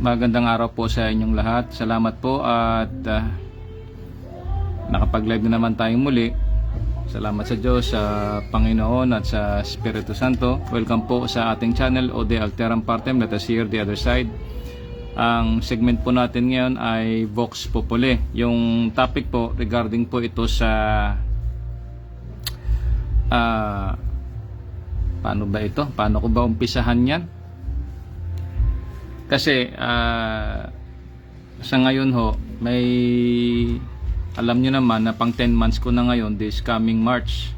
Magandang araw po sa inyong lahat. Salamat po at nakapag-live na naman tayong muli. Salamat sa Diyos, sa Panginoon at sa Espiritu Santo. Welcome po sa ating channel Ode Alteram Partem. Let us hear the other side. Ang segment po natin ngayon ay Vox Populi. Yung topic po regarding po ito sa paano ba ito? Paano ko ba umpisahan yan? Kasi sa ngayon ho, may alam nyo naman na pang 10 months ko na ngayon this coming March.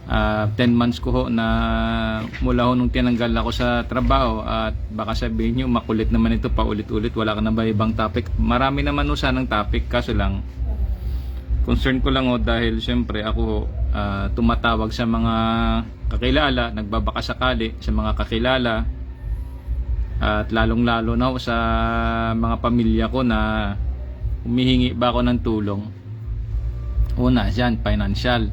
10 months ko ho na mula ho nung tinanggal ako sa trabaho, at baka sabihin nyo makulit naman ito, paulit-ulit, wala ka na ba ibang topic? Marami naman ho sanang topic, kaso lang concern ko lang ho dahil syempre ako ho, tumatawag sa mga kakilala, nagbabaka sakali sa mga kakilala, at lalong-lalo na ho sa mga pamilya ko na humihingi ba ako ng tulong. Una dyan, financial.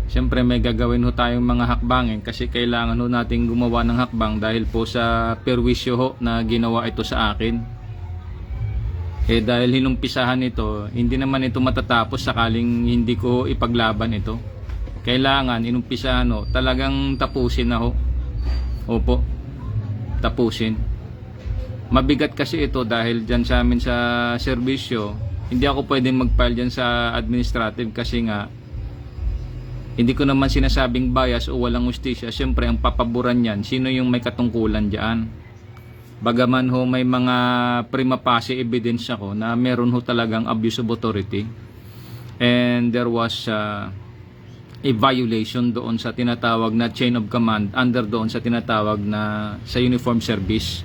Siyempre may gagawin ho tayong mga hakbangin kasi kailangan ho natin gumawa ng hakbang dahil po sa perwisyo ho na ginawa ito sa akin. Dahil hinumpisahan ito, hindi naman ito matatapos sakaling hindi ko ipaglaban ito. Kailangan inumpisahan ho, talagang tapusin na ho. Opo, tapusin. Mabigat kasi ito dahil dyan sa amin sa serbisyo, hindi ako pwedeng mag-file dyan sa administrative kasi nga hindi ko naman sinasabing bias o walang hustisya. Siyempre ang papaboran yan, sino yung may katungkulan dyan. Bagaman ho may mga prima facie evidence ako na meron ho talagang abuse of authority, and there was a violation doon sa tinatawag na chain of command under doon sa tinatawag na sa uniform service.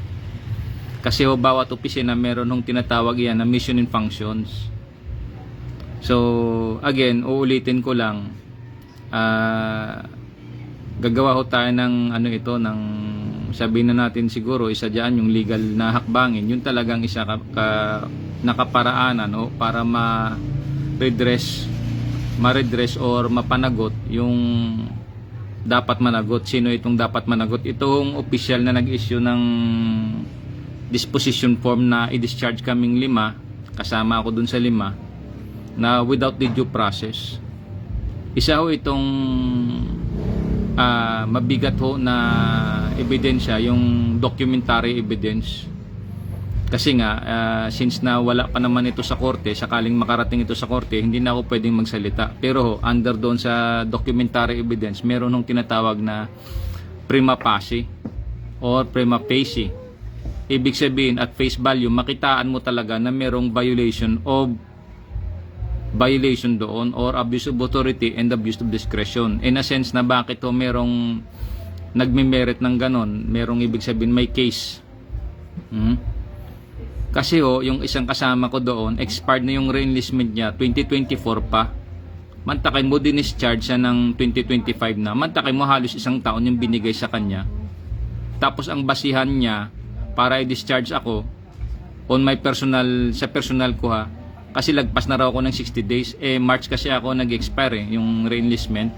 Kasi ho bawat opisina meron hong tinatawag yan na mission and functions. So again, uulitin ko lang, gagawa ho tayo ng ano ito, ng sabihin na natin siguro isa dyan yung legal na hakbangin, yun talagang isa nakaparaanan o para ma-redress or mapanagot yung dapat managot. Sino itong dapat managot? Itong official na nag-issue ng disposition form na i-discharge kaming 5, kasama ako dun sa 5, na without the due process. Isa ho itong mabigat ho na ebidensya, yung documentary evidence. Kasi nga since na wala pa naman ito sa korte, sakaling makarating ito sa korte, hindi na ako pwedeng magsalita. Pero ho, under doon sa documentary evidence, meron hong tinatawag na prima facie or prima facie. Ibig sabihin at face value, makitaan mo talaga na merong violation doon or abuse of authority and abuse of discretion. In a sense na bakit ho merong nagme-merit ng ganon, merong ibig sabihin may case. Kasi ho, yung isang kasama ko doon, expired na yung re-enlistment niya, 2024 pa. Mantakay mo, discharge siya ng 2025 na. Mantakay mo, halos isang taon yung binigay sa kanya. Tapos ang basihan niya para i-discharge ako on my personal, sa personal ko ha, kasi lagpas na raw ako ng 60 days. March kasi ako nag-expire yung re-enlistment.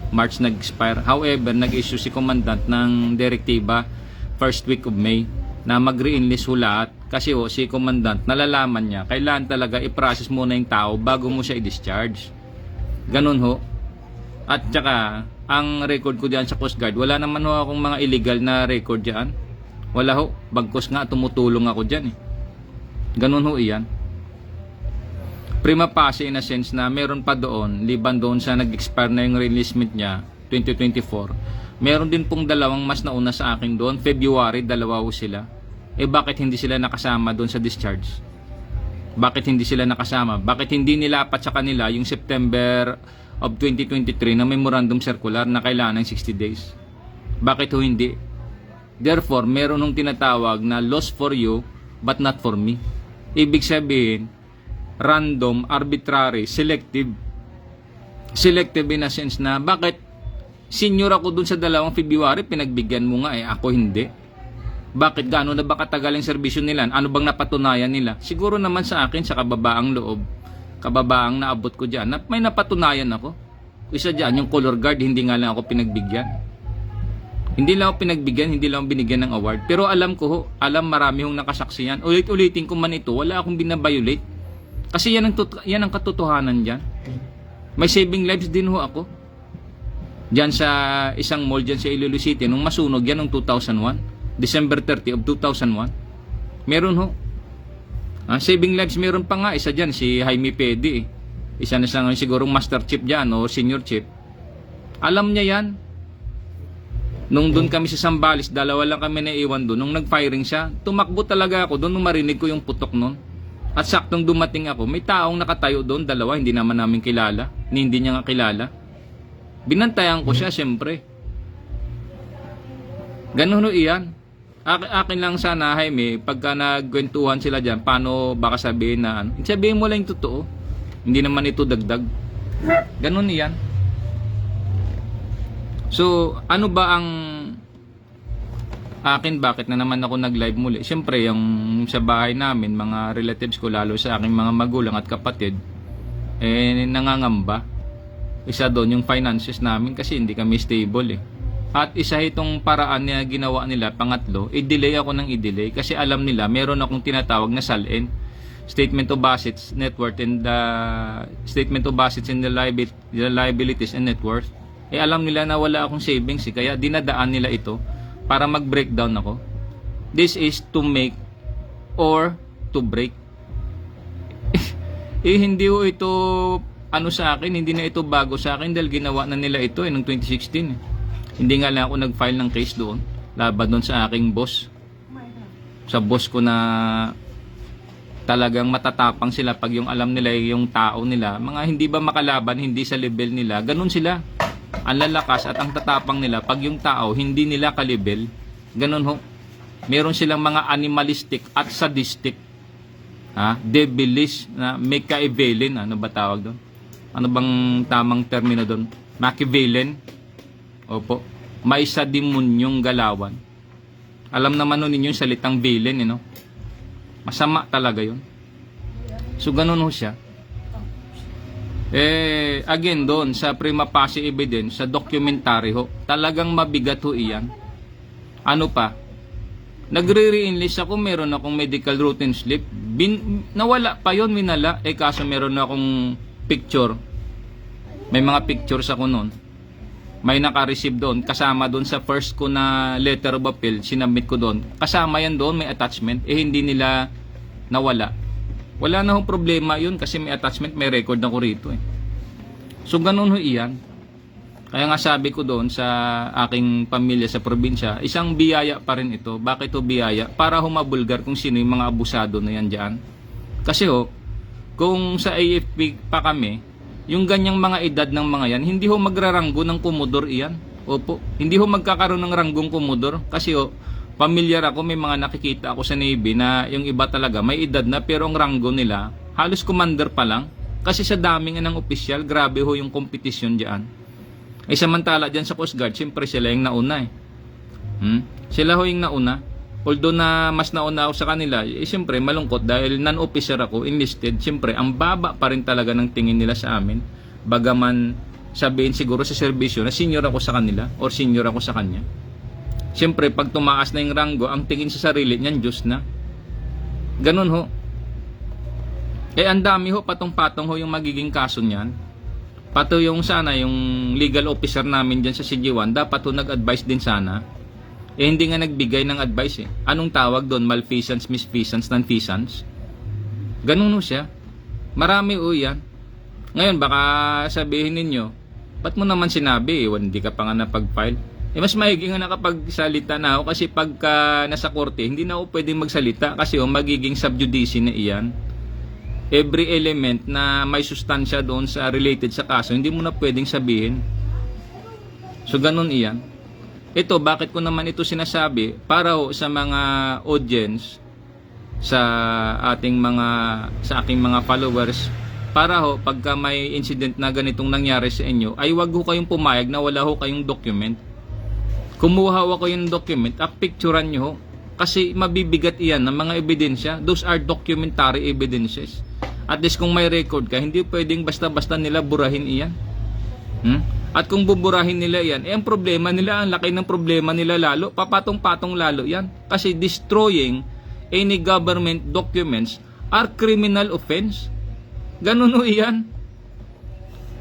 March nag-expire. However, nag-issue si Commandant ng direktiba first week of May na mag-re-enlist ho lahat. Kasi ho, si Commandant, nalalaman niya, kailangan talaga i-process muna yung tao bago mo siya i-discharge. Ganun ho. At saka, ang record ko diyan sa Coast Guard, wala naman ho akong mga illegal na record diyan. Wala ho. Bagkos nga, tumutulong ako diyan eh. Ganun ho iyan. Prima facie in a sense na meron pa doon, liban doon sa nag-expire na yung releasement niya, 2024. Meron din pong dalawang mas nauna sa akin doon, February, dalawa ho sila. Bakit hindi sila nakasama doon sa discharge? Bakit hindi sila nakasama? Bakit hindi nilapat sa kanila yung September of 2023 na memorandum circular na kailangan ng 60 days? Bakit ho hindi? Therefore, meron nung tinatawag na loss for you but not for me. Ibig sabihin, random, arbitrary, selective. Selective in a sense na bakit senior ako dun sa dalawang February, pinagbigyan mo nga ako hindi. Bakit? Gaano na ba katagal ang serbisyo nila? Ano bang napatunayan nila? Siguro naman sa akin, sa kababaang loob, kababaang naabot ko dyan, may napatunayan ako. Isa dyan, yung color guard, hindi nga lang ako pinagbigyan. Hindi lang ako pinagbigyan, hindi lang ako binigyan ng award. Pero alam ko ho, marami hong nakasaksiyan. Ulit-ulitin ko man ito, wala akong binabiolate. Kasi yan ang katotohanan dyan. May saving lives din ho ako. Diyan sa isang mall dyan sa Iloilo City, nung masunog yan noong 2001. December 30 of 2001. Meron ho. Saving lives meron pa nga. Isa dyan, si Jaime Pedi. Isa na siya siguro master chief dyan o senior chief. Alam niya yan. Nung doon kami sa Sambales, dalawa lang kami naiwan doon. Nung nag-firing siya, tumakbo talaga ako doon nung marinig ko yung putok noon. At saktong dumating ako, may taong nakatayo doon, dalawa, hindi naman namin kilala. Hindi niya nga kilala. Binantayan ko siya, siyempre. Ganun ho iyan. Akin lang sana, Jaime, pagka nagkwentuhan sila dyan, paano baka sabihin na ano? Sabihin mo lang yung totoo. Hindi naman ito dagdag. Ganun iyan. So, ano ba ang akin, bakit na naman ako nag-live muli? Siyempre, yung sa bahay namin, mga relatives ko, lalo sa aking mga magulang at kapatid, nangangamba. Isa doon yung finances namin kasi hindi kami stable eh. At isa itong paraan na ginawa nila, pangatlo, i-delay ako ng i-delay kasi alam nila, meron akong tinatawag na SALN, Statement of Assets, Net Worth, and Statement of Assets and the Liabilities and Net Worth. Alam nila na wala akong savings kaya dinadaan nila ito para mag-breakdown ako. This is to make or to break. Hindi ho ito ano sa akin, hindi na ito bago sa akin dahil ginawa na nila ito noong 2016. Hindi nga lang ako nag-file ng case doon laban doon sa aking boss. Sa boss ko na talagang matatapang sila pag yung alam nila yung tao nila, mga hindi ba makalaban, hindi sa level nila, ganun sila. Ang lalakas at ang tatapang nila pag yung tao hindi nila kalibel, ganun ho. Meron silang mga animalistic at sadistic, devilish na Machiavellian, ano ba tawag doon? Ano bang tamang termino doon? Machiavellian. Opo. May sademonyong galawan. Alam naman nun ninyo yung salitang villain, no? Masama talaga yun. So ganun ho siya. Again doon sa prima facie evidence, sa documentary ho, talagang mabigat ho iyan. Ano pa? Nagre-re-enlist ako, meron akong medical routine slip. Nawala pa yon, minala. Kaso meron akong picture. May mga pictures ako noon. May naka-receive doon. Kasama doon sa first ko na letter of appeal, sinabmit ko doon. Kasama yan doon, may attachment. Hindi nila nawala. Wala na hong problema yun kasi may attachment, may record ako rito eh. So ganun ho iyan. Kaya nga sabi ko doon sa aking pamilya sa probinsya, isang biyaya pa rin ito. Bakit ito biyaya? Para humabulgar kung sino yung mga abusado na yan dyan. Kasi ho, kung sa AFP pa kami, yung ganyang mga edad ng mga yan, hindi ho magraranggo ng komodor iyan. Opo, hindi ho magkakaroon ng ranggong komodor. Kasi ho, pamilyar ako, may mga nakikita ako sa Navy na yung iba talaga may edad na pero ang ranggo nila halos commander pa lang kasi sa daming ng opisyal, grabe ho yung kompetisyon diyan. Samantala diyan sa Coast Guard, siyempre sila yung nauna eh. Sila ho yung nauna. Although na mas nauna ako sa kanila, siyempre malungkot dahil non-officer ako, enlisted, siyempre ang baba pa rin talaga ng tingin nila sa amin. Bagaman sabihin siguro sa serbisyo na senior ako sa kanila or senior ako sa kanya. Siyempre, pag tumaas na yung ranggo, ang tingin sa sarili niyan, Diyos na. Ganun ho. Ang dami ho, patong-patong ho yung magiging kaso niyan. Pato yung sana, yung legal officer namin dyan sa CG1, dapat ho nag-advise din sana. Hindi nga nagbigay ng advice eh. Anong tawag doon? Malfeasance, misfeasance, nonfeasance? Ganun ho siya. Marami ho yan. Ngayon, baka sabihin ninyo, ba't mo naman sinabi eh, hindi ka pa nga napag-file? Mas maiging nga nakapagsalita na ako kasi pagka nasa korte, hindi na ako pwedeng magsalita kasi magiging subjudice na iyan. Every element na may sustansya doon sa related sa kaso, hindi mo na pwedeng sabihin. So ganun iyan. Ito, bakit ko naman ito sinasabi? Para ho sa mga audience, sa aking mga followers, para ho pagka may incident na ganitong nangyari sa inyo, ay wag ho kayong pumayag na wala ho kayong document. Kumuha ako yung document, picturean nyo ho. Kasi mabibigat iyan ng mga ebidensya. Those are documentary evidences. At least kung may record ka, hindi pwedeng basta-basta nila burahin iyan. At kung buburahin nila yan, ang problema nila, ang laki ng problema nila lalo, papatong-patong lalo yan. Kasi destroying any government documents are criminal offense. Ganun ho yan.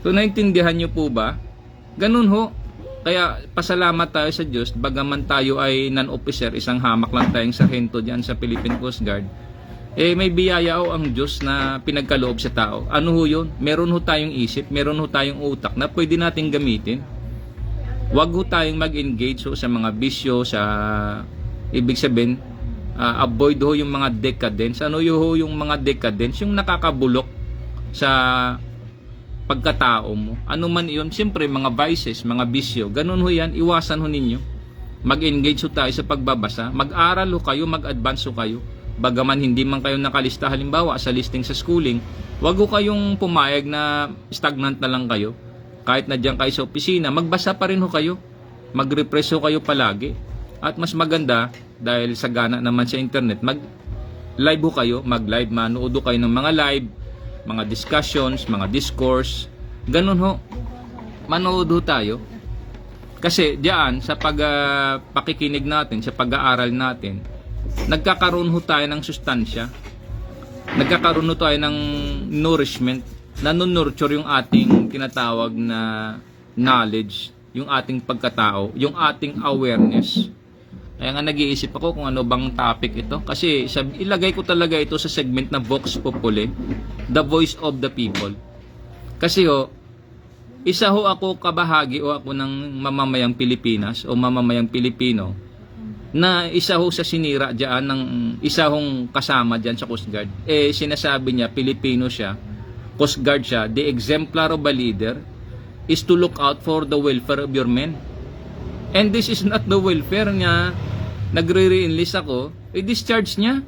So, naintindihan nyo po ba? Ganun ho. Kaya, pasalamat tayo sa Diyos, bagaman tayo ay non-officer, isang hamak lang tayong sarhento dyan sa Philippine Coast Guard, may biyaya ho ang Diyos na pinagkaloob sa tao. Ano ho yun? Meron ho tayong isip, meron ho tayong utak na pwede nating gamitin. Huwag ho tayong mag-engage ho sa mga bisyo, sa ibig sabihin, avoid ho yung mga decadence. Ano ho yung mga decadence? Yung nakakabulok sa pagkatao mo. Ano man yun? Siyempre, mga vices, mga bisyo. Ganun ho yan. Iwasan ho ninyo. Mag-engage ho tayo sa pagbabasa. Mag-aral ho kayo, mag-advance ho kayo. Bagaman hindi man kayo nakalista halimbawa sa listing sa schooling, wag ho kayong pumayag na stagnant na lang kayo. Kahit na diyan kayo sa opisina, magbasa pa rin ho kayo. Mag-refresh ho kayo palagi. At mas maganda, dahil sagana naman sa internet, mag-live ho kayo, mag-live, manood ho kayo ng mga live, mga discussions, mga discourse. Ganun ho. Manood ho tayo. Kasi diyan, sa pakikinig natin, sa pag-aaral natin, nagkakaroon ho tayo ng sustansya, nagkakaroon ho tayo ng nourishment, nanunurture yung ating tinatawag na knowledge, yung ating pagkatao, yung ating awareness. Kaya nga nag-iisip ako kung ano bang topic ito, kasi ilagay ko talaga ito sa segment na Vox Populi, the voice of the people. Kasi ho, isa ho ako kabahagi o ako ng mamamayang Pilipinas o mamamayang Pilipino na isa ho sa sinira dyan ng isa hong kasama dyan sa Coast Guard. Sinasabi niya, Pilipino siya, Coast Guard siya, the exemplar of a leader is to look out for the welfare of your men. And this is not the welfare niya. Nagre-re-enlist ako, i-discharge niya.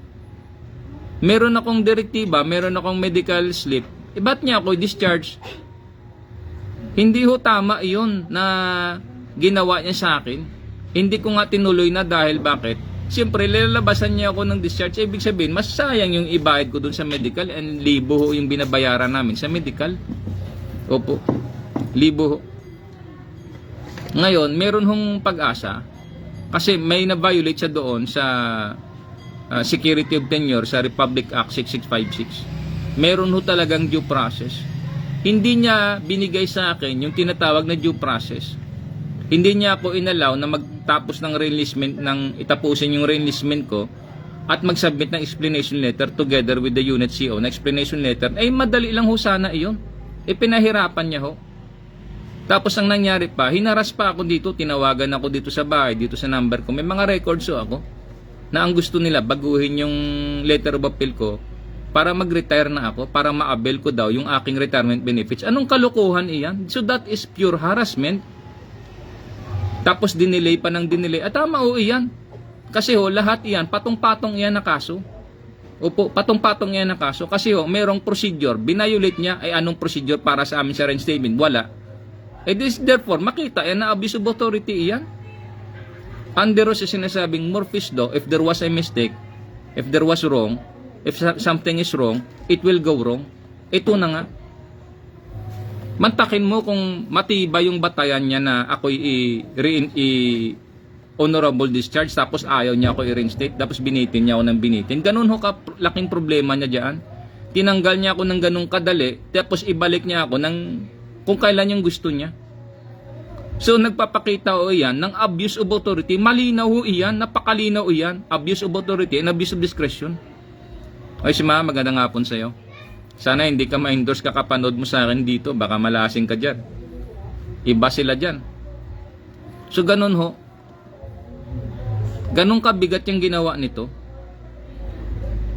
Meron akong direktiba, meron akong medical slip, ba't niya ako i-discharge? Hindi ho tama iyon na ginawa niya sa akin. Hindi ko nga tinuloy na dahil bakit? Siyempre, lalabasan niya ako ng discharge. Ibig sabihin, mas sayang yung ibayad ko dun sa medical and libo ho yung binabayaran namin sa medical. Opo. Libo ho. Ngayon, meron hong pag-asa kasi may na-violate siya doon sa Security of Tenure sa Republic Act 6656. Meron ho talagang due process. Hindi niya binigay sa akin yung tinatawag na due process. Hindi niya ako inalaw na magtapos ng reenlistment, itapusin yung reenlistment ko at mag-submit ng explanation letter together with the unit CO na explanation letter. Madali lang ho sana iyon. Pinahirapan niya ho. Tapos ang nangyari pa, hinaras pa ako dito, tinawagan ako dito sa bahay, dito sa number ko. May mga records ho ako na ang gusto nila baguhin yung letter of appeal ko para mag-retire na ako, para ma-avail ko daw yung aking retirement benefits. Anong kalokohan iyan? So that is pure harassment. Tapos dinelay pa ng dinelay. Tama ho iyan. Kasi ho, lahat iyan, patong-patong iyan na kaso. Opo, patong-patong iyan na kaso. Kasi ho, merong procedure. Binayolate niya, anong procedure para sa amin sa reinstatement? Wala. Therefore, makita yan na abuse of authority iyan. Under sa sinasabing Murphy's Law, if there was a mistake, if there was wrong, if something is wrong, it will go wrong. Ito na nga. Mantakin mo kung matibay yung batayan niya na ako'y honorable discharge tapos ayaw niya ako i-reinstate tapos binitin niya ako ng binitin. Ganun ho laking problema niya dyan. Tinanggal niya ako ng ganung kadali tapos ibalik niya ako ng kung kailan yung gusto niya. So nagpapakita ho iyan ng abuse of authority. Malinaw ho iyan, napakalinaw iyan. Abuse of authority and abuse of discretion. Ay si Ma, magandang hapon sa'yo. Sana hindi ka ma-endorse kakapanood mo sa akin dito. Baka malasing ka dyan. Iba sila dyan. So ganun ho. Ganun kabigat yung ginawa nito.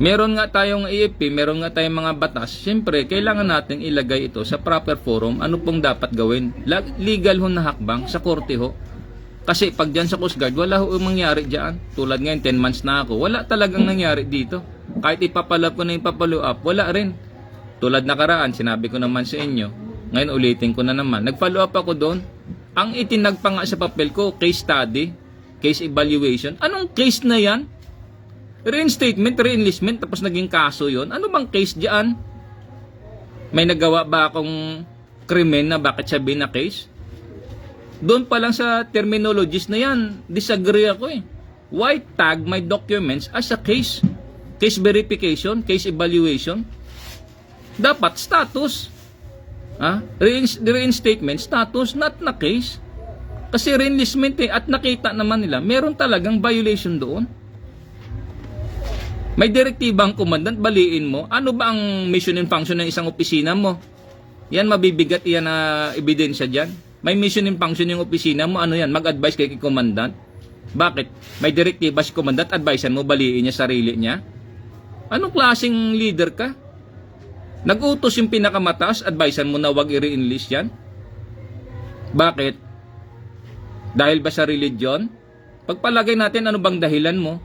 Meron nga tayong AFP, meron nga tayong mga batas. Siyempre, kailangan natin ilagay ito sa proper forum. Ano pong dapat gawin? Legal ho na hakbang sa korte ho. Kasi pag dyan sa Coast Guard, wala ho mangyari dyan. Tulad ngayon, 10 months na ako. Wala talagang nangyari dito. Kahit ipapalap ko na yung papalo up, wala rin. Tulad nakaraan, sinabi ko naman sa inyo. Ngayon ulitin ko na naman. Nag-follow up ako doon. Ang itinagpa nga sa papel ko, case study, case evaluation. Anong case na yan? Reinstatement, reenlistment, tapos naging kaso yon. Ano bang case diyan? May nagawa ba akong krimen na bakit sabihin na case? Doon pa lang sa terminologies na yan, disagree ako eh. Why tag my documents as a case? Case verification, case evaluation. Dapat status. Reinstatement status, not na case. Kasi reenlistment eh, at nakita naman nila, meron talagang violation doon. May direktibang commandant, baliin mo. Ano ba ang mission and function ng isang opisina mo? Yan, mabibigat yan na ebidensya dyan. May mission and function yung opisina mo, ano yan? Mag-advise kay commandant. Bakit? May direktiba si commandant, advisean mo, baliin niya sarili niya? Anong klaseng leader ka? Nag-utos yung pinakamataas, advisean mo na wag i-re-enlist yan? Bakit? Dahil ba sa religion? Pagpalagay natin, ano bang dahilan mo?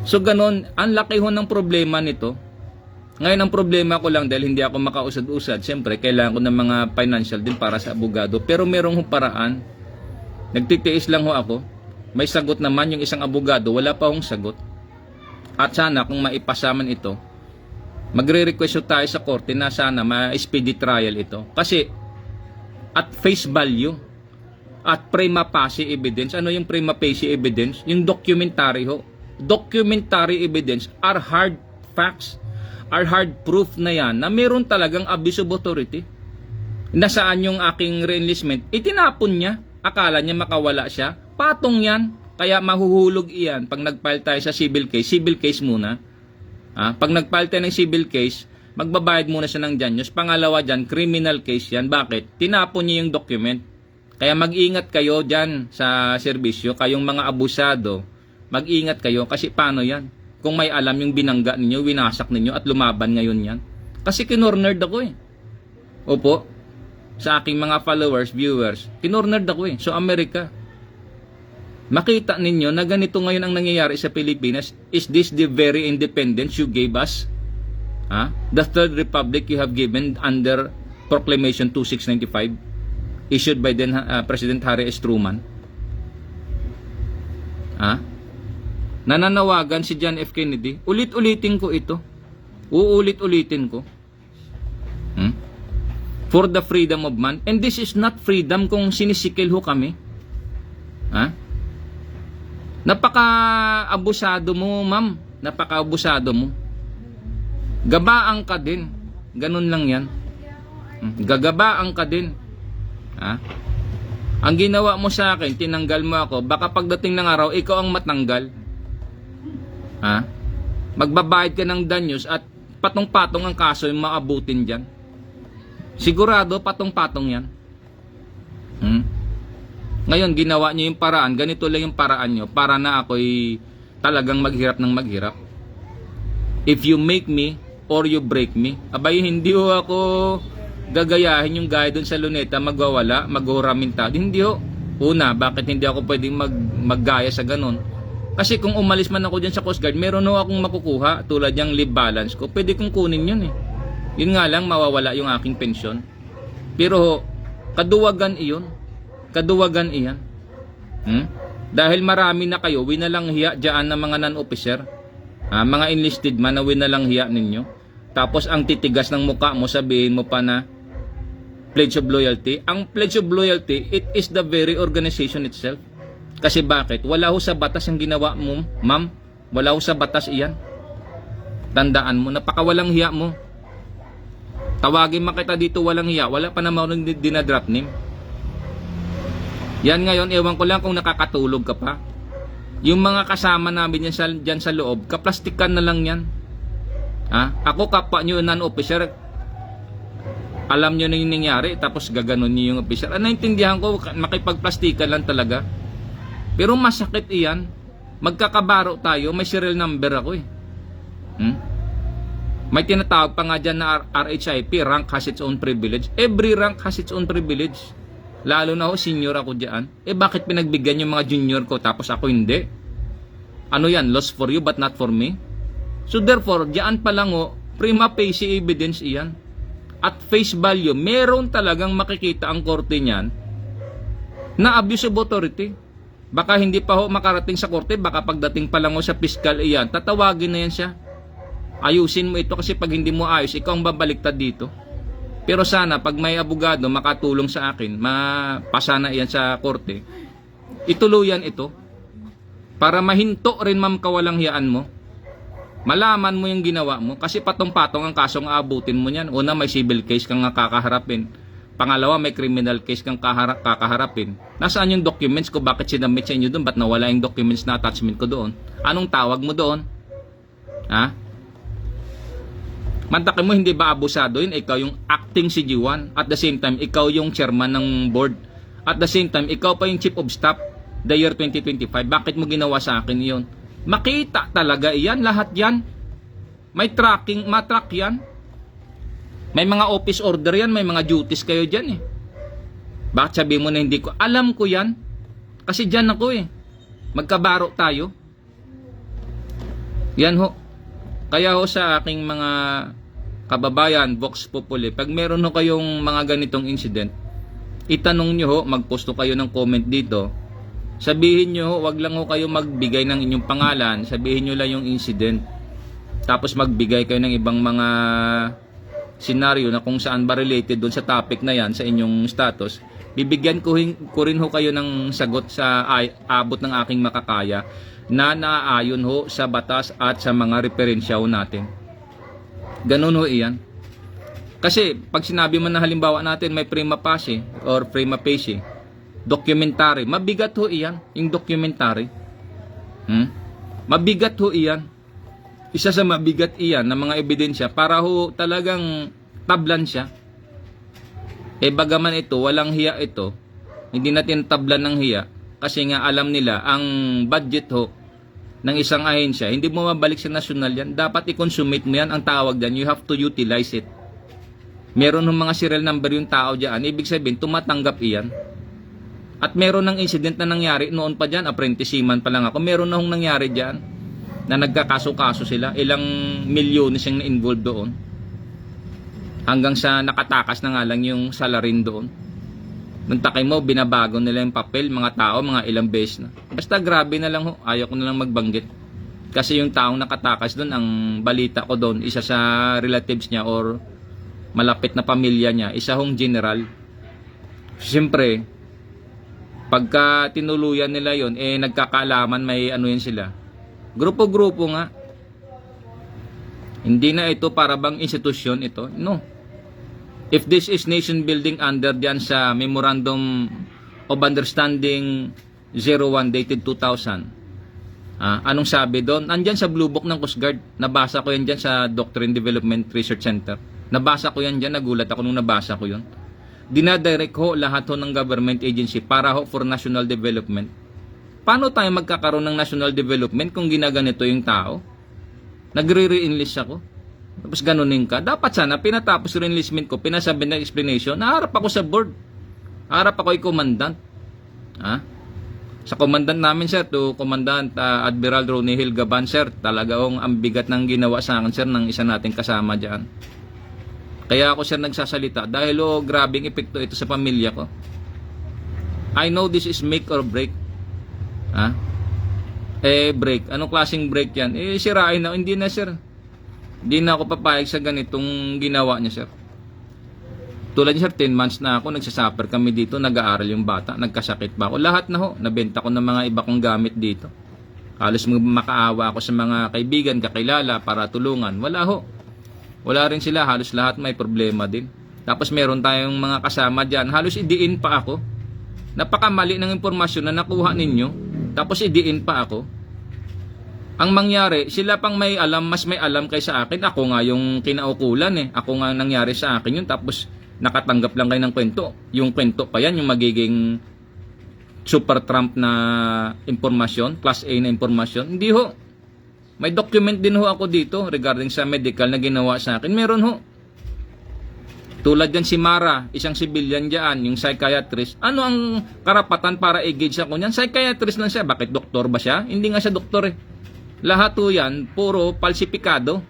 So ganon, ang laki ho ng problema nito. Ngayon ang problema ko lang dahil hindi ako makausad-usad. Siyempre, kailangan ko ng mga financial din para sa abogado. Pero merong paraan. Nagtitiis lang ho ako. May sagot naman yung isang abogado. Wala pa akong sagot. At sana kung maipasaman ito, magre-request tayo sa korte na sana ma-speedy trial ito. Kasi at face value, at prima facie evidence. Ano yung prima facie evidence? Yung documentary ho. Documentary evidence are hard facts. Are hard proof na yan na meron talagang abuse of authority. Nasaan yung aking reenlistment? Itinapon niya. Akala niya makawala siya. Patong yan. Kaya mahuhulog iyan. Pag nag-file tayo sa civil case muna. Pag nag-file tayo ng civil case, magbabayad muna siya ng danyos. Pangalawa dyan, criminal case yan. Bakit? Tinapon niya yung document. Kaya mag-ingat kayo dyan sa serbisyo. Kayong mga abusado, mag-ingat kayo. Kasi paano yan? Kung may alam yung binangga ninyo, winasak ninyo at lumaban ngayon yan. Kasi kinornered ako eh. Opo. Sa aking mga followers, viewers, kinornered ako eh. So Amerika. Makita ninyo na ganito ngayon ang nangyayari sa Pilipinas. Is this the very independence you gave us? The Third Republic you have given under Proclamation 2695 issued by then President Harry S. Truman. Nananawagan si John F. Kennedy. Ulit-ulitin ko ito. Uulit-ulitin ko. For the freedom of man. And this is not freedom kung sinisikil ho kami. Napaka-abusado mo, ma'am. Napaka-abusado mo. Gabaan ka din. Ganun lang yan. Gagabaan ka din. Ang ginawa mo sa akin, tinanggal mo ako. Baka pagdating ng araw, ikaw ang matanggal. Magbabayad ka ng danyos at patong-patong ang kaso yung maabutin dyan. Sigurado patong-patong yan. Ngayon ginawa nyo yung paraan. Ganito lang yung paraan nyo para na ako'y talagang maghirap ng maghirap. If you make me or you break me. Abay, hindi ho ako gagayahin yung gaya doon sa Luneta, magwawala, maghuramentado. Hindi ho. Una, bakit hindi ako pwedeng maggaya sa ganun? Kasi kung umalis man ako dyan sa Coast Guard, meron ho akong makukuha tulad yung leave balance ko. Pwede kong kunin yun eh. Yun nga lang, mawawala yung aking pensyon. Pero ho, kaduwagan iyon. Kaduwagan iyan. Dahil marami na kayo, winalang hiya dyan ng mga non-officer. Mga enlisted man na winalang hiya ninyo. Tapos ang titigas ng mukha mo, sabihin mo pa na Pledge of Loyalty. Ang Pledge of Loyalty, it is the very organization itself. Kasi bakit? Wala ho sa batas ang ginawa mo, ma'am. Wala ho sa batas iyan. Tandaan mo, napakawalang hiya mo. Tawagin makita dito walang hiya. Wala pa naman dinadrop name. Yan ngayon, ewan ko lang kung nakakatulog ka pa. Yung mga kasama namin dyan sa loob, kaplastikan na lang yan. Ako kapwa nyo non-officer, alam nyo na yung nangyari, tapos gaganon nyo yung officer. Naintindihan ko, makipagplastikan lang talaga. Pero masakit iyan. Magkakabaro tayo, may serial number ako eh. May tinatawag pa nga dyan na RHIP, rank has its own privilege. Every rank has its own privilege. Lalo na ho, senior ako dyan. Bakit pinagbigyan yung mga junior ko tapos ako hindi? Ano yan? Loss for you but not for me? So therefore, dyan pa lang ho, prima facie evidence iyan. At face value, meron talagang makikita ang korte niyan na abuse of authority. Baka hindi pa ho makarating sa korte, baka pagdating pa lang ho sa fiscal iyan, tatawagin na yan siya. Ayusin mo ito kasi pag hindi mo ayos, ikaw ang babaliktad dito. Pero sana pag may abogado makatulong sa akin, mapasa na yan sa korte, ituluyan ito para mahinto rin ma'am kawalang hiyaan mo. Malaman mo yung ginawa mo kasi patong-patong ang kasong aabutin mo niyan. Una, may civil case kang kakaharapin. Pangalawa, may criminal case kang kakaharapin. Nasaan yung documents ko? Bakit sinamit sa inyo doon? Ba't nawala yung documents na attachment ko doon? Anong tawag mo doon? Ha? Mantakin mo, hindi ba abusado yun? Ikaw yung acting CG1. At the same time, ikaw yung chairman ng board. At the same time, ikaw pa yung chief of staff the year 2025. Bakit mo ginawa sa akin yun? Makita talaga iyan, lahat yan. May tracking, matrack yan. May mga office order yan, may mga duties kayo dyan eh. Bakit sabi mo na hindi ko? Alam ko yan. Kasi dyan ako eh. Magkabaro tayo. Yan ho. Kaya ho sa aking mga kababayan, Vox Populi, pag meron ho kayong mga ganitong incident, itanong nyo ho, magposto kayo ng comment dito. Sabihin nyo, wag lang ho kayo magbigay ng inyong pangalan, sabihin nyo lang yung incident. Tapos magbigay kayo ng ibang mga scenario na kung saan ba related doon sa topic na yan, sa inyong status. Bibigyan ko rin ho kayo ng sagot sa abot ng aking makakaya na naaayon ho sa batas at sa mga referensya ho natin. Ganun ho iyan. Kasi pag sinabi mo na halimbawa natin may prima facie or prima facie, documentary, mabigat ho iyan, yung documentary. Mabigat ho iyan. Isa sa mabigat iyan na mga ebidensya para ho talagang tablan siya. Bagaman ito, walang hiya ito, hindi natin tablan ng hiya kasi nga alam nila ang budget ho ng isang ahensya, hindi mo mabalik sa nasyonal yan. Dapat i-consummate mo yan. Ang tawag dyan, you have to utilize it. Meron ng mga serial number yung tao dyan, ibig sabihin, tumatanggap iyan. At meron ng incident na nangyari noon pa dyan, apprentice seaman pa lang ako, meron na hong nangyari dyan na nagkakaso-kaso sila, ilang milyones yung na-involved doon. Hanggang sa nakatakas na nga lang yung salarin doon. Nung takay mo, binabago nila yung papel, mga tao, mga ilang beses na. Basta grabe na lang ho, ayaw ko na lang magbanggit. Kasi yung taong nakatakas doon, ang balita ko doon, isa sa relatives niya or malapit na pamilya niya, isa hong general. Siyempre, pagka tinuluyan nila yon, nagkakaalaman, may ano yun sila. Grupo-grupo nga. Hindi na ito para bang institusyon ito. No. If this is nation building under diyan sa Memorandum of Understanding 01 dated 2000. Anong sabi doon? Andyan sa Blue Book ng Coast Guard. Nabasa ko yan dyan sa Doctrine Development Research Center. Nabasa ko yan dyan. Nagulat ako nung nabasa ko yun. Dinadirect ho lahat ho ng government agency para ho for national development. Paano tayo magkakaroon ng national development kung ginaganito yung tao? Nagre-re-enlist ako. Tapos ganunin ka. Dapat sana pinatapos yung enlistment ko, pinasabi na explanation, naharap ako sa board. Harap ako ay commandant. Sa commandant namin, sir, to Commandant Admiral Ronnie Hill Gaban, sir, talaga ang bigat ng ginawa sa akin, sir, ng isa nating kasama dyan. Kaya ako, sir, nagsasalita dahil grabing epekto ito sa pamilya ko. I know this is make or break. Break. Anong klaseng break yan? Sirain na. Hindi na, sir. Hindi na ako papayag sa ganitong ginawa niya, sir. Tulad niya, sir, 10 months na ako, nagsasuffer kami dito, nag-aaral yung bata, nagkasakit ba ako. Lahat na ho, nabenta ko ng mga iba kong gamit dito. Halos makaawa ako sa mga kaibigan, kakilala, para tulungan. Wala ho. Wala rin sila, halos lahat may problema din. Tapos meron tayong mga kasama dyan, halos idiin pa ako. Napakamali ng impormasyon na nakuha ninyo, tapos idiin pa ako. Ang mangyari, sila pang may alam, mas may alam kaysa akin. Ako nga yung kinaukulan eh. Ako nga nangyari sa akin yun. Tapos nakatanggap lang kayo ng kwento. Yung kwento pa yan, yung magiging super Trump na impormasyon, class A na impormasyon. Hindi ho. May document din ho ako dito regarding sa medical na ginawa sa akin. Meron ho. Tulad yan si Mara, isang civilian dyan, yung psychiatrist. Ano ang karapatan para i-gauge ako niyan? Psychiatrist lang siya. Bakit doktor ba siya? Hindi nga siya doktor eh. Lahat ho yan, puro falsifikado.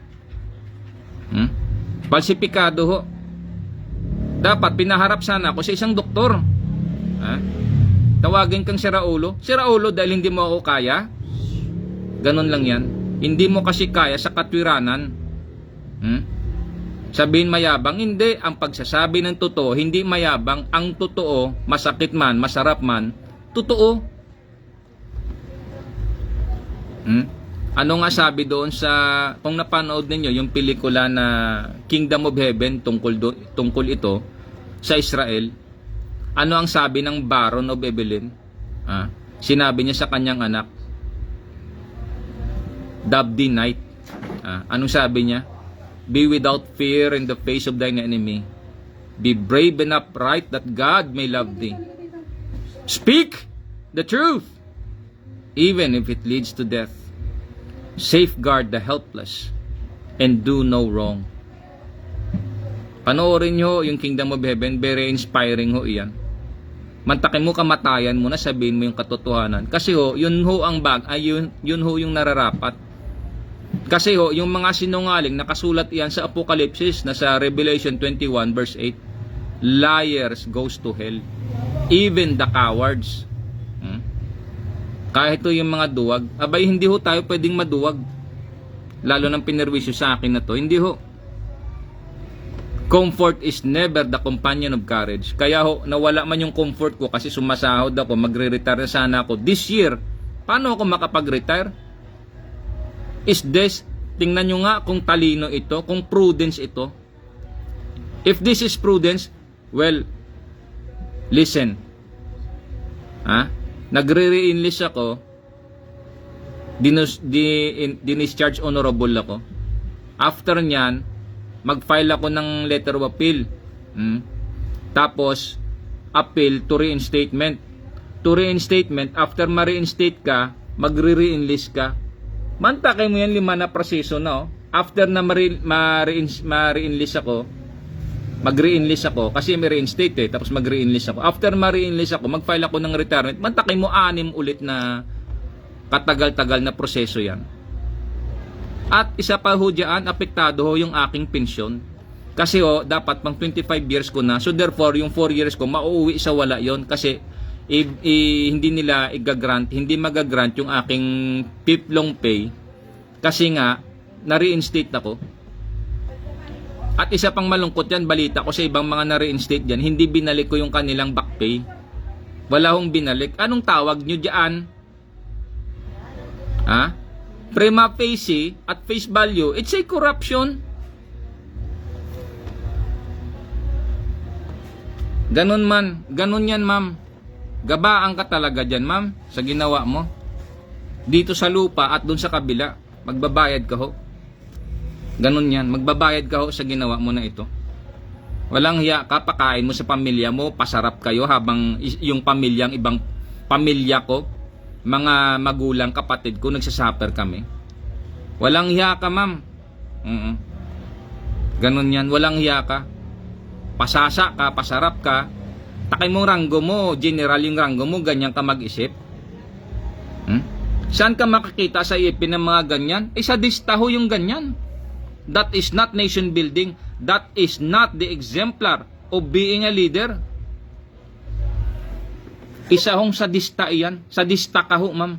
Falsifikado ho. Dapat pinaharap sana ako sa isang doktor. Tawagin kang si Raulo. Si Raulo dahil hindi mo ako kaya. Ganon lang yan. Hindi mo kasi kaya sa katwiranan. Sabihin mayabang, hindi. Ang pagsasabi ng totoo, hindi mayabang. Ang totoo, masakit man, masarap man, totoo. Ano nga sabi doon sa, kung napanood ninyo yung pelikula na Kingdom of Heaven tungkol ito sa Israel, ano ang sabi ng Baron of Evelyn? Sinabi niya sa kanyang anak, Dabdi night. Anong sabi niya? Be without fear in the face of thine enemy. Be brave and upright that God may love thee. Speak the truth, even if it leads to death. Safeguard the helpless and do no wrong. Panoorin nyo yung Kingdom of Heaven, very inspiring ho iyan. Mantakin mo kamatayan mo na sabihin mo yung katotohanan. Kasi ho, yun ho ang yun ho yung nararapat. Kasi ho, yung mga sinungaling, nakasulat iyan sa Apocalypse, na sa Revelation 21 verse 8, liars goes to hell. Even the cowards. Kahit ho yung mga duwag, abay hindi ho tayo pwedeng maduwag. Lalo ng pinerwisyo sa akin na to, hindi ho. Comfort is never the companion of courage. Kaya ho, nawala man yung comfort ko kasi sumasahod ako, magre-retire na sana ako this year. Paano ako makapag-retire? Is this, tingnan nyo nga kung talino ito, kung prudence ito. If this is prudence, well, listen. Nagre-re-enlist ako, dinischarge honorable ako. After nyan, mag-file ako ng letter of appeal. Tapos, appeal to reinstatement. To reinstatement, after ma-reinstate ka, magre-re-enlist ka. Mantakay mo yan 5 na proseso na. After na ma-re-enlist ako, mag-re-enlist ako, kasi may reinstate tapos mag-re-enlist ako. After ma-re-enlist ako, mag-file ako ng retirement, mantakay mo 6 ulit na katagal-tagal na proseso yan. At isa pa ho dyan, apektado ho yung aking pensyon. Kasi ho, dapat pang 25 years ko na, so therefore, yung 4 years ko, mauuwi sa wala yon kasi hindi nila i-grant, hindi mag-grant yung aking piplong pay kasi nga na-reinstate ako. At isa pang malungkot yan, balita ko sa ibang mga na-reinstate dyan, hindi binalik ko yung kanilang back pay. Wala hong binalik. Anong tawag nyo dyan? Prima facie at face value, it's a corruption. Ganun yan, ma'am. Gabaan ka talaga dyan, ma'am, sa ginawa mo. Dito sa lupa at dun sa kabila, magbabayad ka ho. Ganun yan, magbabayad ka ho sa ginawa mo na ito. Walang hiya ka, pakain mo sa pamilya mo, pasarap kayo habang yung pamilyang ibang pamilya ko, mga magulang, kapatid ko, nagsasuffer kami. Walang hiya ka, ma'am. Ganun yan, walang hiya ka. Pasasa ka, pasarap ka. Takay mo ranggo mo, general yung ranggo mo, ganyan ka mag-isip. Saan ka makakita sa ipin ng mga ganyan? Sa distaho yung ganyan. That is not nation building. That is not the exemplar of being a leader. Isa hong sadista iyan. Sadista ka ho, ma'am.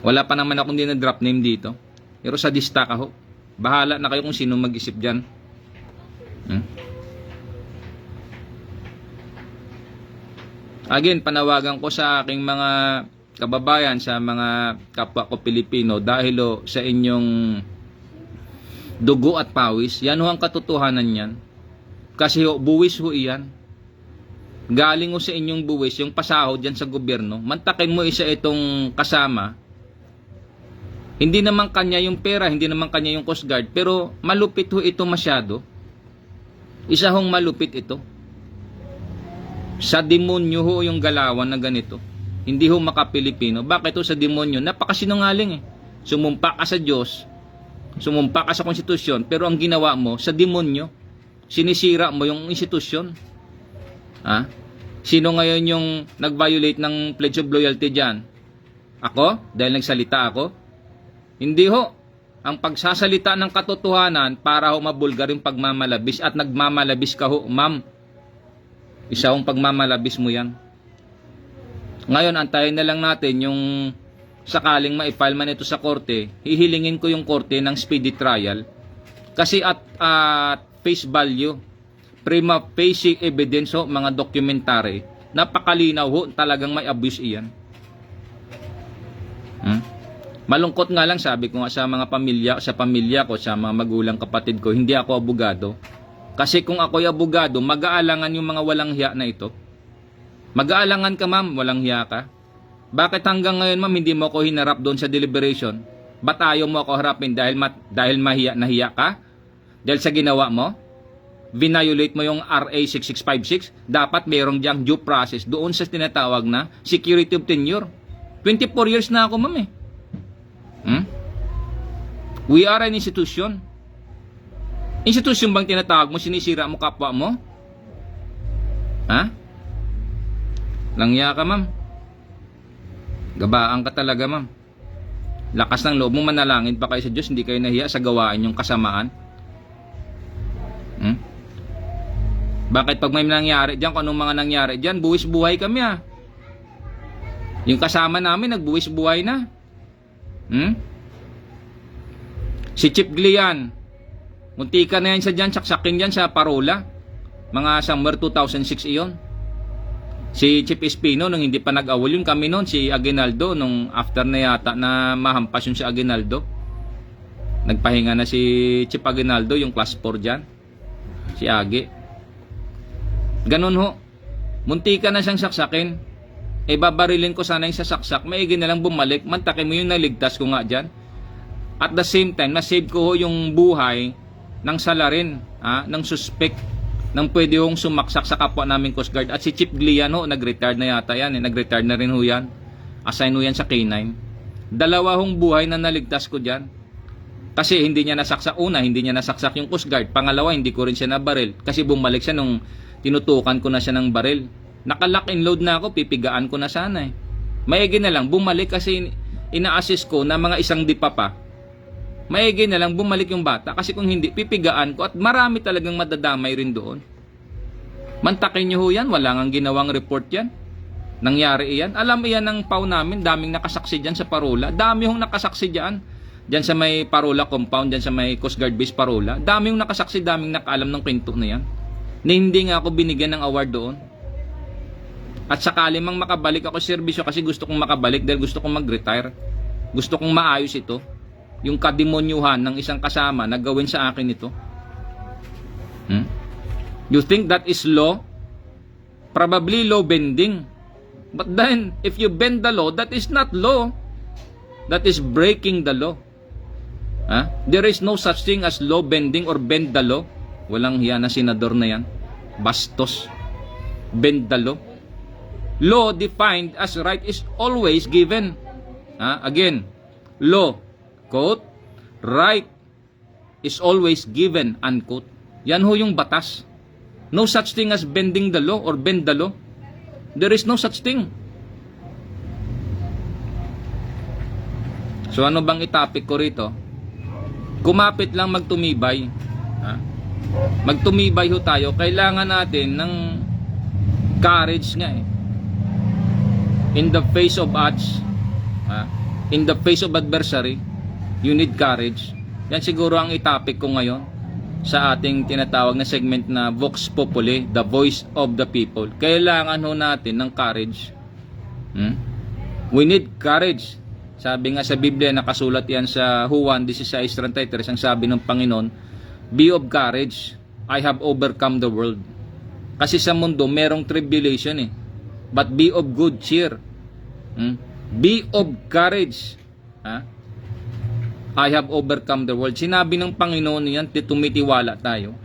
Wala pa naman akong dinadrop name dito. Pero sadista ka ho. Bahala na kayo kung sino mag-isip dyan. Again, panawagan ko sa aking mga kababayan, sa mga kapwa ko Pilipino, dahil sa inyong dugo at pawis, yan ho ang katotohanan yan. Kasi buwis ho iyan. Galing ho sa inyong buwis, yung pasahod dyan sa gobyerno. Mantakin mo isa itong kasama. Hindi naman kanya yung pera, hindi naman kanya yung Coast Guard, pero malupit ho ito masyado. Isa hong malupit ito. Sa demonyo ho yung galawan na ganito. Hindi ho maka-Pilipino. Bakit ho sa demonyo? Napakasinungaling Sumumpa ka sa Diyos, sumumpa ka sa konstitusyon, pero ang ginawa mo sa demonyo, sinisira mo yung institusyon. Sino ngayon yung nag-violate ng Pledge of Loyalty dyan? Ako? Dahil nagsalita ako? Hindi ho. Ang pagsasalita ng katotohanan para ho mabulgar yung pagmamalabis, at nagmamalabis ka ho, ma'am. Isa hong pagmamalabis mo yan. Ngayon, antayin na lang natin yung sakaling ma-file man ito sa korte. Hihilingin ko yung korte ng speedy trial Kasi at face value, prima facie evidence ho, mga documentary, napakalinaw ho, talagang may abuse iyan. Malungkot nga lang, sabi ko nga sa mga pamilya ko, sa mga magulang kapatid ko, hindi ako abogado. Kasi kung ako'y abogado, mag-aalangan yung mga walang hiya na ito. Mag-aalangan ka, ma'am, walang hiya ka. Bakit hanggang ngayon, ma'am, hindi mo ako hinarap doon sa deliberation? Ba't ayaw mo ako harapin dahil nahiya ka? Dahil sa ginawa mo? Vinolate mo yung RA 6656? Dapat mayroong diyang due process doon sa tinatawag na security of tenure. 24 years na ako, ma'am, eh. We are an institution. Institution bang tinatawag mo, sinisira mo kapwa mo? Ha? Langya ka, ma'am. Gabaan ka talaga, ma'am. Lakas ng loob mo, manalangin pa kayo sa Diyos, hindi kayo nahiya sa gawain yung kasamaan. Bakit pag may nangyari dyan, kung anong mga nangyari dyan, buwis buhay kami, ah. Yung kasama namin, nagbuwis buhay na. Si Chief Glian, muntika na yan sa dyan, saksakin dyan sa parola. Mga summer 2006 iyon. Si Chief Espino, nung hindi pa nag-awol yun, kami noon, si Aguinaldo, nung after na yata na mahampas yun si Aguinaldo. Nagpahinga na si Chief Aguinaldo, yung class 4 dyan. Si Agi. Ganun ho. Muntika na siyang saksakin. E babarilin ko sana yung sasaksak, maigi na lang bumalik, mantakin mo yung naligtas ko nga dyan. At the same time, nasave ko ho yung buhay ng salarin, ng suspect, nang pwede hong sumaksak sa kapwa namin Coast Guard. At si Chief Glian ho, nag-retired na yata yan, nag-retired na rin ho yan. Assign ho yan sa K9. Dalawa hong buhay na naligtas ko dyan. Kasi hindi niya nasaksak, una, hindi niya nasaksak yung Coast Guard. Pangalawa, hindi ko rin siya nabaril. Kasi bumalik siya nung tinutukan ko na siya ng baril. Naka-lock and load na ako, pipigaan ko na sana eh. Maigi na lang, bumalik kasi ina-assist ko na mga isang dipa pa. Maigi na lang, bumalik yung bata. Kasi kung hindi, pipigaan ko at marami talagang madadamay rin doon. Mantakin nyo ho yan, wala nga ginawang report yan. Nangyari iyan. Alam iyan ng PAW namin, daming nakasaksi dyan sa parola. Dami hong nakasaksi dyan. Dyan sa may parola compound, dyan sa may Coast Guard base parola. Daming nakasaksi, daming nakaalam ng kwento na yan. Na hindi nga ako binigyan ng award doon. At sakali mang makabalik ako sa serbisyo kasi gusto kong makabalik dahil gusto kong mag-retire. Gusto kong maayos ito. Yung kademonyuhan ng isang kasama na gawin sa akin ito. You think that is law? Probably law bending. But then, if you bend the law, that is not law. That is breaking the law. There is no such thing as law bending or bend the law. Walang hiya na senador na yan. Bastos. Bend the law. Law defined as right is always given. Again, law, quote, right is always given, unquote. Yan ho yung batas. No such thing as bending the law or bend the law. There is no such thing. So ano bang itapik ko rito? Kumapit lang magtumibay. Magtumibay ho tayo. Kailangan natin ng courage nga eh. In the face of odds, in the face of adversary, you need courage. Yan siguro ang itapik ko ngayon sa ating tinatawag na segment na Vox Populi, the voice of the people. Kailangan ho natin ng courage. We need courage. Sabi nga sa Biblia, nakasulat yan sa Juan 16:33, ang sabi ng Panginoon, be of courage, I have overcome the world. Kasi sa mundo, merong tribulation eh. But be of good cheer. Be of courage. I have overcome the world. Sinabi ng Panginoon yan, tumitiwala tayo.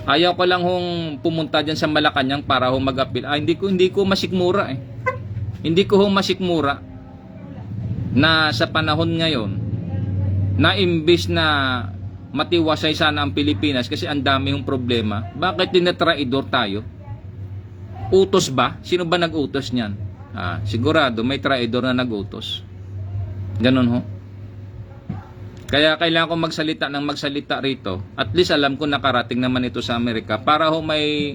Ayaw ko lang hong pumunta dyan sa Malacanang para hong mag-appeal. Hindi ko masikmura eh. Hindi ko hong masikmura na sa panahon ngayon na imbis na matiwasay sana ang Pilipinas kasi ang dami yung problema, bakit tinatraidor tayo? Utos ba? Sino ba nag-utos niyan? Sigurado may traidor na nag-utos. Ganun ho. Kaya kailangan ko magsalita rito. At least alam ko nakarating naman ito sa Amerika para ho may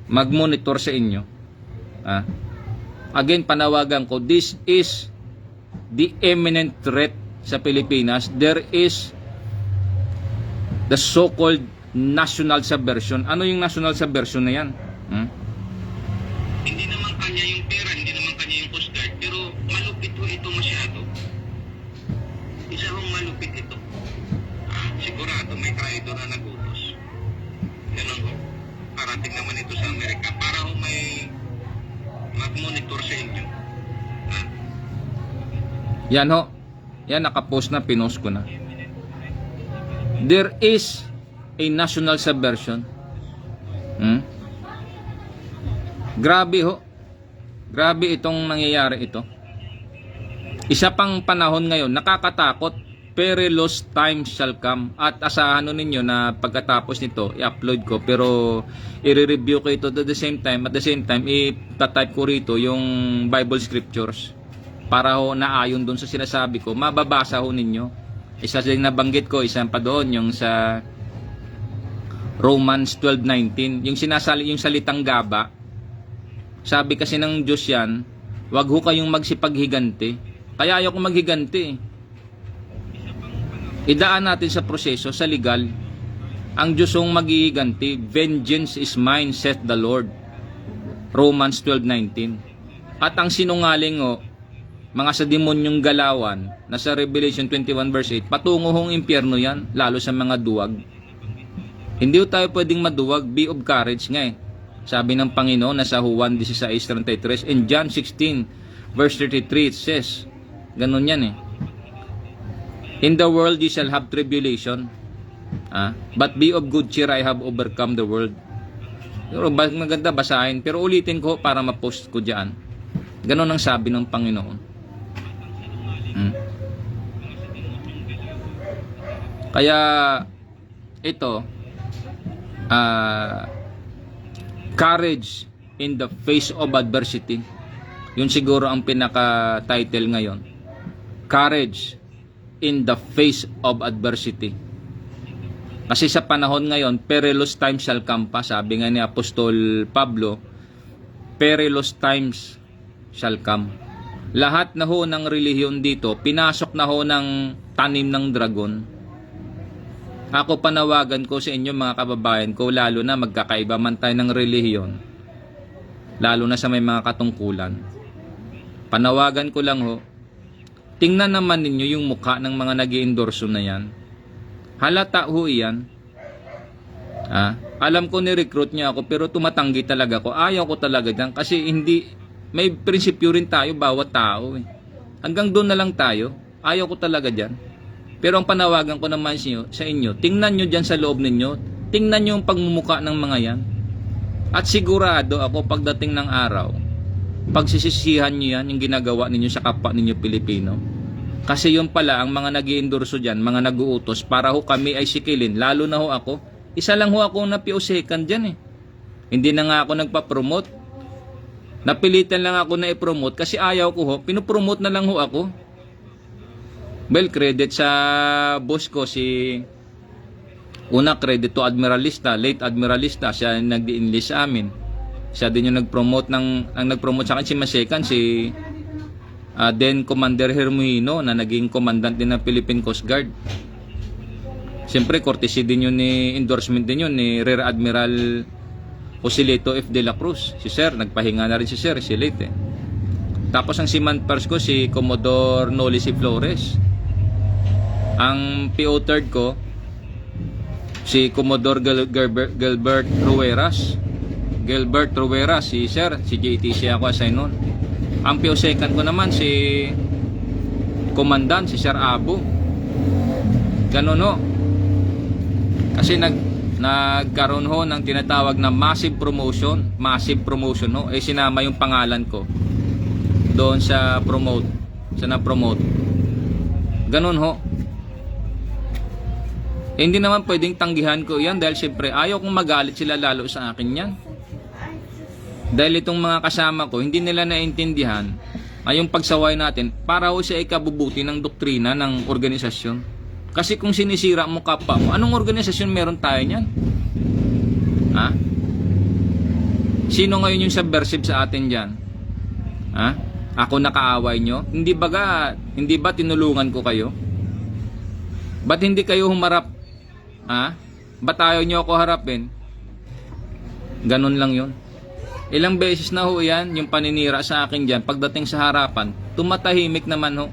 mag-monitor sa inyo. Again, panawagan ko, this is the imminent threat sa Pilipinas. There is The so-called national subversion. Ano yung national subversion na yan? Hindi naman kanya yung pera, hindi naman kanya yung Coast Guard, pero malupit ho ito masyado. Isa hong malupit ito. Sigurado may traidor na nagutos. Ganun ho. Parating naman ito sa Amerika para ho may mag-monitor sa inyo. Yan ho. Yan, nakapost na, pinost ko na. There is a national subversion. Grabe ho. Grabe itong nangyayari ito. Isa pang panahon ngayon, nakakatakot. Perilous times shall come. At asahan ninyo na pagkatapos nito, i-upload ko. Pero i-review ko ito at the same time, i-type ko rito yung Bible scriptures. Para ho naayon doon sa sinasabi ko, mababasa ho ninyo. Isa din nabanggit ko, isa pa doon, yung sa Romans 12:19, yung salitang gaba. Sabi kasi ng Diyos yan, wag ho kayong magsipaghiganti. Kaya ayaw ko maghiganti. Idaan natin sa proseso, sa legal. Ang Diyos hong maghihiganti, vengeance is mine, saith the Lord. Romans 12:19. At ang sinungaling ho, mga sa demonyong galawan, nasa Revelation 21 verse 8, patungo hong impyerno yan, lalo sa mga duwag. Hindi tayo pwedeng maduwag, be of courage nga eh. Sabi ng Panginoon nasa Juan 16:33 and John 16 verse 33 it says, ganun yan eh. In the world you shall have tribulation, but be of good cheer, I have overcome the world. Pero maganda basahin, pero ulitin ko para ma-post ko dyan. Ganun ang sabi ng Panginoon. Kaya ito, courage in the face of adversity. Yun siguro ang pinaka-title ngayon. Courage in the face of adversity. Kasi sa panahon ngayon, perilous times shall come pa. Sabi nga ni Apostol Pablo, perilous times shall come. Lahat na ho ng relihiyon dito, pinasok na ho ng tanim ng dragon. Ako panawagan ko sa inyo mga kababayan ko, lalo na magkakaiba man tayo ng relihiyon, lalo na sa may mga katungkulan. Panawagan ko lang ho, tingnan naman ninyo yung mukha ng mga nag-i-endorso na yan. Halata ho yan. Alam ko ni-recruit niya ako pero tumatanggi talaga ko. Ayaw ko talaga dyan kasi hindi, may prinsipyo rin tayo bawat tao eh. Hanggang doon na lang tayo. Ayaw ko talaga dyan. Pero ang panawagan ko naman sa inyo, tingnan nyo dyan sa loob ninyo, tingnan nyo yung pagmumuka ng mga yan. At sigurado ako pagdating ng araw, pagsisisihan nyo yan, yung ginagawa ninyo sa kapwa ninyo Pilipino. Kasi yun pala, ang mga nag-i-endorso dyan, mga nag-uutos, para ho kami ay sikilin, lalo na ho ako. Isa lang ho ako na PO2 dyan eh. Hindi na nga ako nagpa-promote. Napilitan lang ako na i-promote kasi ayaw ko ho, pinopromote na lang ho ako. Well, credit sa boss ko, una credit to Admiralista, late Admiralista, siya nag-di-enlist sa amin. Siya din yung nag-promote nag-promote sa akin si Masekan, then Commander Hermino na naging commandant din ng Philippine Coast Guard. Siyempre, courtesy din yun endorsement din yun ni Rear Admiral Joselito F. de la Cruz. Si Sir, nagpahinga na rin si Sir, si late eh. Tapos ang Seaman Pers ko, si Commodore Noli C. Flores. Ang PO third ko, si Commodore Gilbert Rueras. Gilbert Rueras, si Sir, si JTC ako assign nun. Ang PO second ko naman, si Commandant, si Sir Abu. Ganun ho. Kasi nagkaroon ho ng tinatawag na massive promotion ho. Sinama yung pangalan ko doon sa na-promote. Ganun ho. Hindi naman pwedeng tanggihan ko yan dahil siyempre ayaw kong magalit sila lalo sa akin yan. Dahil itong mga kasama ko, hindi nila naintindihan yung pagsaway natin para ho sa ikabubuti ng doktrina ng organisasyon. Kasi kung sinisira mo kapwa mo, anong organisasyon meron tayo niyan? Sino ngayon yung subversive sa atin dyan? Ako nakaaway nyo? Hindi ba tinulungan ko kayo? Ba't hindi kayo humarap Ha? Ba't ayaw nyo ako harapin? Ganun lang yun. Ilang beses na ho yan, yung paninira sa akin dyan, pagdating sa harapan, tumatahimik naman ho.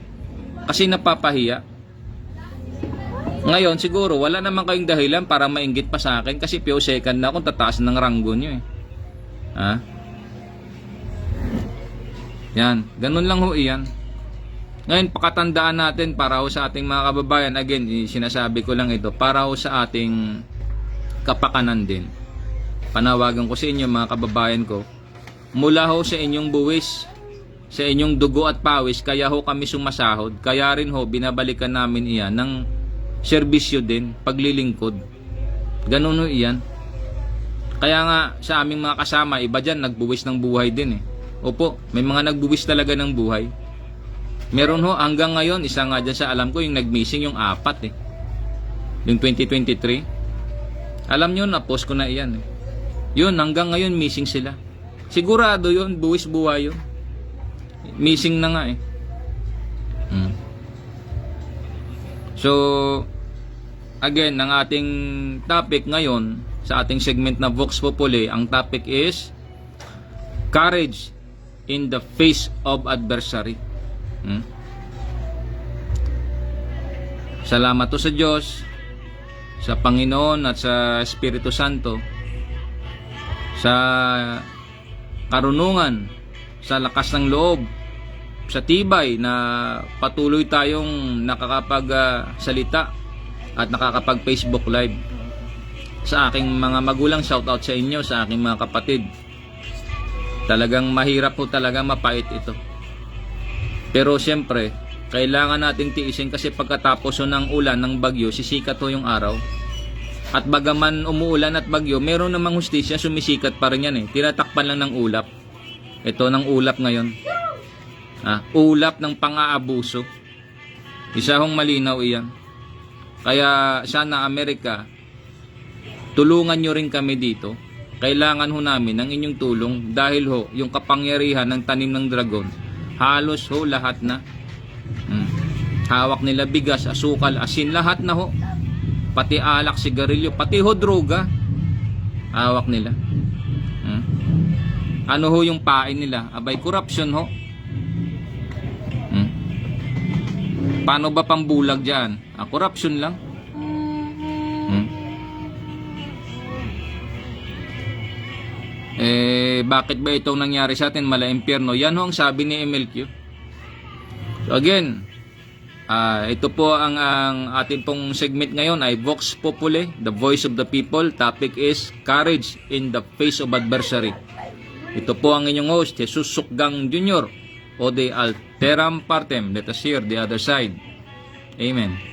Kasi napapahiya. Ngayon, siguro, wala naman kayong dahilan para mainggit pa sa akin kasi few second na akong tataas ng ranggo nyo eh. Ha? Yan, ganun lang ho iyan. Ngayon, pakatandaan natin para ho sa ating mga kababayan, again, sinasabi ko lang ito, para ho sa ating kapakanan din. Panawagan ko sa inyo mga kababayan ko, mula ho sa inyong buwis, sa inyong dugo at pawis, kaya ho kami sumasahod, kaya rin ho binabalikan namin iyan ng serbisyo din, paglilingkod. Ganun ho iyan. Kaya nga sa aming mga kasama, iba dyan nagbuwis ng buhay din eh. Opo, may mga nagbuwis talaga ng buhay. Meron ho hanggang ngayon, isa nga dyan sa alam ko yung nag-missing yung 4 eh. Yung 2023. Alam nyo, na-post ko na iyan eh. Yun, hanggang ngayon missing sila. Sigurado yun, buwis buhay yun. Missing na nga eh. So, again, ang ating topic ngayon, sa ating segment na Vox Populi, ang topic is courage in the face of adversary. Salamat to sa Diyos, sa Panginoon at sa Espiritu Santo, sa karunungan, sa lakas ng loob, sa tibay na patuloy tayong nakakapag-salita at nakakapag-Facebook Live. Sa aking mga magulang, shout out sa inyo, sa aking mga kapatid. Talagang mahirap po talaga, mapait ito. Pero siyempre, kailangan nating tiisin kasi pagkatapos ng ulan ng bagyo, sisikat ho yung araw. At bagaman umuulan at bagyo, meron namang hustisya, sumisikat pa rin yan eh. Tinatakpan lang ng ulap. Ito ng ulap ngayon. Ulap ng pang-aabuso. Isa hong malinaw iyan. Kaya sana Amerika, tulungan nyo rin kami dito. Kailangan ho namin ng inyong tulong dahil ho, yung kapangyarihan ng tanim ng dragon, halos ho lahat na. Hawak nila bigas, asukal, asin, lahat na ho. Pati alak, sigarilyo, pati ho droga. Hawak nila. Ano ho yung pain nila? Abay, corruption ho. Paano ba pambulag dyan? Corruption lang. Bakit ba itong nangyari sa atin? Mala impyerno. Yan ho ang sabi ni MLQ. So again, ito po ang ating pong segment ngayon ay Vox Populi, the voice of the people. Topic is courage in the face of adversary. Ito po ang inyong host, Jesus Sukgang Jr. o de Alteram Partem. Let us hear the other side. Amen.